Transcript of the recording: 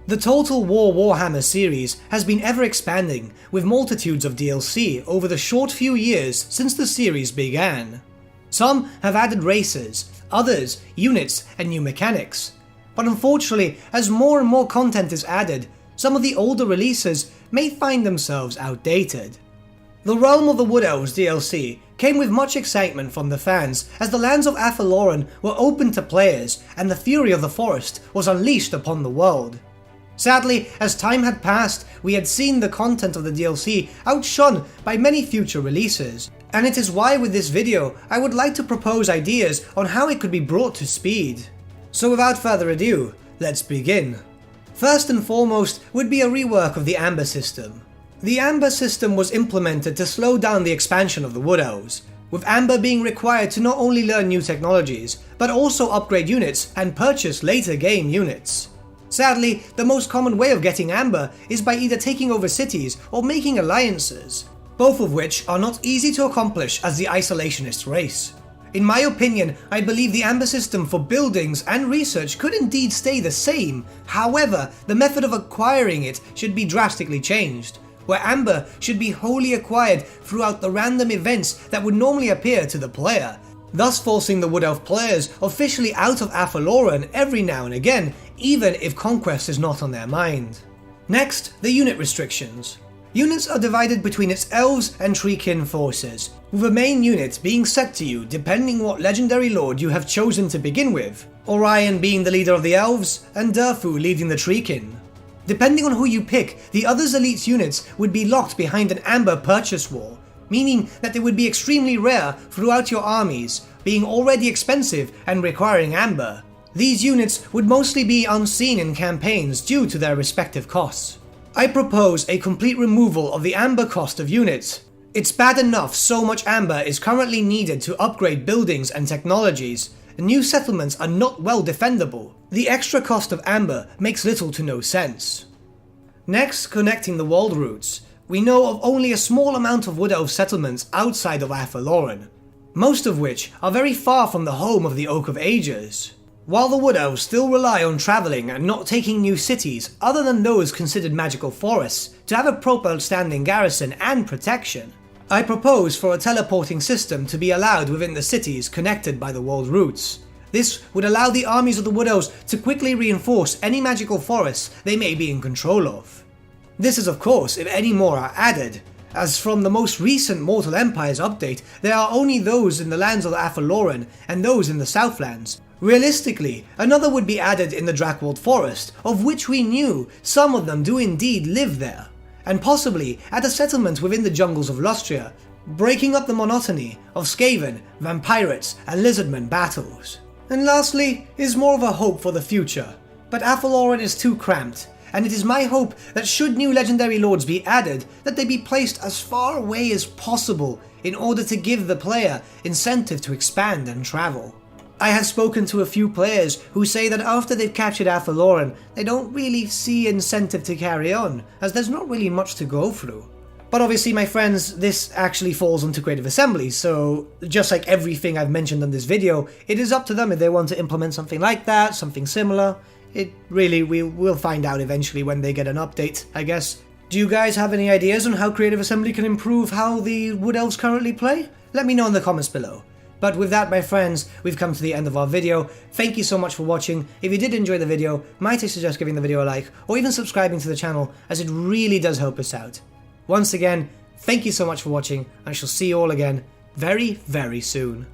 The Total War Warhammer series has been ever expanding, with multitudes of DLC over the short few years since the series began. Some have added races, others units and new mechanics. But unfortunately, as more and more content is added, some of the older releases may find themselves outdated. The Realm of the Wood Elves DLC came with much excitement from the fans as the lands of Ofelias were open to players and the fury of the forest was unleashed upon the world. Sadly, as time had passed, we had seen the content of the DLC outshone by many future releases, and it is why with this video I would like to propose ideas on how it could be brought to speed. So without further ado, let's begin. First and foremost would be a rework of the Amber system. The Amber system was implemented to slow down the expansion of the Wood Elves, with Amber being required to not only learn new technologies, but also upgrade units and purchase later game units. Sadly, the most common way of getting Amber is by either taking over cities or making alliances, both of which are not easy to accomplish as the isolationist race. In my opinion, I believe the Amber system for buildings and research could indeed stay the same, however, the method of acquiring it should be drastically changed, where Amber should be wholly acquired throughout the random events that would normally appear to the player, thus forcing the Wood Elf players officially out of Ofelias every now and again, even if conquest is not on their mind. Next, the unit restrictions. Units are divided between its Elves and Treekin forces, with a main unit being set to you depending what legendary lord you have chosen to begin with, Orion being the leader of the Elves and Durfu leading the Treekin. Depending on who you pick, the other's elite units would be locked behind an Amber purchase wall, meaning that they would be extremely rare throughout your armies, being already expensive and requiring Amber. These units would mostly be unseen in campaigns due to their respective costs. I propose a complete removal of the Amber cost of units. It's bad enough so much Amber is currently needed to upgrade buildings and technologies. New settlements are not well defendable. The extra cost of Amber makes little to no sense. Next, connecting the world routes. We know of only a small amount of Wood Elf settlements outside of Ofelias, most of which are very far from the home of the Oak of Ages. While the Wood Elves still rely on travelling and not taking new cities other than those considered magical forests to have a proper standing garrison and protection, I propose for a teleporting system to be allowed within the cities connected by the world routes. This would allow the armies of the Wood Elves to quickly reinforce any magical forests they may be in control of. This is of course if any more are added, as from the most recent Mortal Empires update there are only those in the lands of Ofelias and those in the Southlands. Realistically, another would be added in the Drakwold Forest, of which we knew some of them do indeed live there, and possibly add a settlement within the jungles of Lustria, breaking up the monotony of Skaven, Vampirates and Lizardmen battles. And lastly is more of a hope for the future, but Ofelias is too cramped, and it is my hope that should new legendary lords be added, that they be placed as far away as possible in order to give the player incentive to expand and travel. I have spoken to a few players who say that after they've captured Ofelias, they don't really see incentive to carry on, as there's not really much to go through. But obviously my friends, this actually falls onto Creative Assembly, so just like everything I've mentioned in this video, it is up to them if they want to implement something like that, something similar. We'll find out eventually when they get an update, I guess. Do you guys have any ideas on how Creative Assembly can improve how the Wood Elves currently play? Let me know in the comments below. But with that, my friends, we've come to the end of our video. Thank you so much for watching. If you did enjoy the video, might I suggest giving the video a like, or even subscribing to the channel, as it really does help us out. Once again, thank you so much for watching, and I shall see you all again very, very soon.